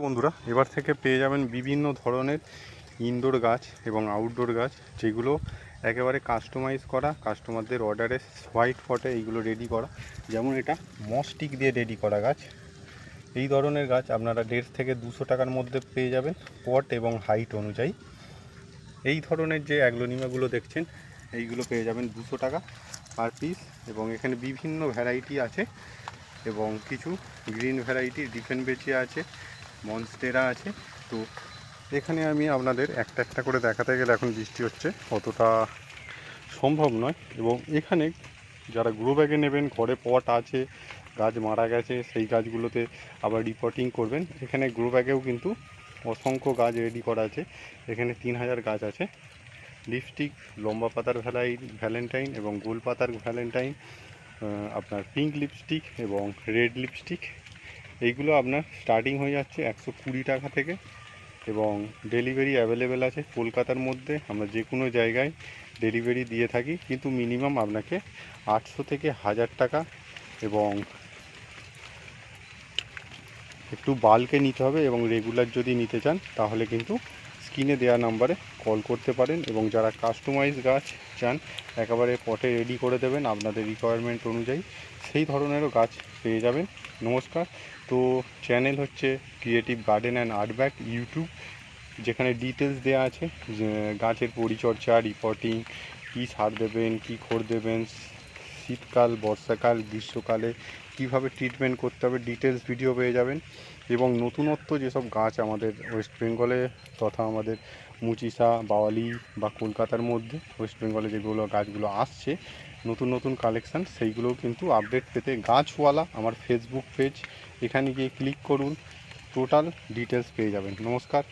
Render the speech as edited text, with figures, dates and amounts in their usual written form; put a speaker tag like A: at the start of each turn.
A: বন্ধুরা এবার থেকে পেয়ে যাবেন বিভিন্ন ধরনের ইনডোর গাছ এবং আউটডোর গাছ, যেগুলো একেবারে কাস্টমাইজ করা, কাস্টমারদের অর্ডারে হোয়াইট পটে এইগুলো রেডি করা। যেমন এটা মসটিক দিয়ে রেডি করা গাছ। এই ধরনের গাছ আপনারা 150 থেকে 200 টাকার মধ্যে পেয়ে যাবেন পট এবং হাইট অনুযায়ী। এই ধরনের যে অ্যাগ্লোনিমাগুলো দেখছেন এইগুলো পেয়ে যাবেন 200 টাকা পার পিস, এবং এখানে বিভিন্ন ভ্যারাইটি আছে এবং কিছু গ্রিন ভ্যারাইটি ডিফেনবেচিয়া আছে, মনস্টেরা আছে। তো এখানে আমি আপনাদের একটা একটা করে দেখাতে গেলে এখন বৃষ্টি হচ্ছে, অতটা সম্ভব নয়। এবং এখানে যারা গ্রো ব্যাগে নেবেন, ঘরে পট আছে, গাছ মারা গেছে, সেই গাছগুলোতে আবার রিপোর্টিং করবেন, এখানে গ্রো ব্যাগেও কিন্তু অসংখ্য গাছ রেডি করা আছে। এখানে 3000 গাছ আছে। লিপস্টিক, লম্বা পাতার ভ্যালেন্টাইন এবং গোল পাতার ভ্যালেন্টাইন, আপনার পিঙ্ক লিপস্টিক এবং রেড লিপস্টিক, এইগুলো আপনার স্টার্টিং হয়ে যাচ্ছে 120 টাকা থেকে, এবং ডেলিভারি অ্যাভেলেবেল আছে কলকাতার মধ্যে। আমরা যে কোনো জায়গায় ডেলিভারি দিয়ে থাকি, কিন্তু মিনিমাম আপনাকে 800 থেকে 1000 টাকা এবং একটু বাল্কে নিতে হবে। এবং রেগুলার যদি নিতে চান তাহলে কিন্তু স্ক্রিনে দেওয়া নাম্বারে কল করতে পারেন। এবং যারা কাস্টমাইজ গাছ চান, একেবারে পটে রেডি করে দেবেন আপনাদের রিকোয়ারমেন্ট অনুযায়ী, সেই ধরনেরও গাছ পেয়ে যাবেন। নমস্কার। তো চ্যানেল হচ্ছে creative garden and art bag YouTube, যেখানে ডিটেলস দেওয়া আছে যে গাছের পরিচর্যা, রিপোর্টিং, কী সার দেবেন, কী খড় দেবেন, শীতকাল, বর্ষাকাল, গ্রীষ্মকালে কীভাবে ট্রিটমেন্ট করতে হবে, ডিটেলস ভিডিও পেয়ে যাবেন। এবং নতুনত্ব যেসব গাছ আমাদের ওয়েস্ট বেঙ্গলে তথা আমাদের মুচিসা, বাওয়ালি বা কলকাতার মধ্যে ওয়েস্ট বেঙ্গলে যেগুলো গাছগুলো আসছে নতুন নতুন কালেকশান, সেইগুলোও কিন্তু আপডেট পেতে গাছওয়ালা আমার ফেসবুক পেজ, এখানে গিয়ে ক্লিক করুন, টোটাল ডিটেলস পেয়ে যাবেন। নমস্কার।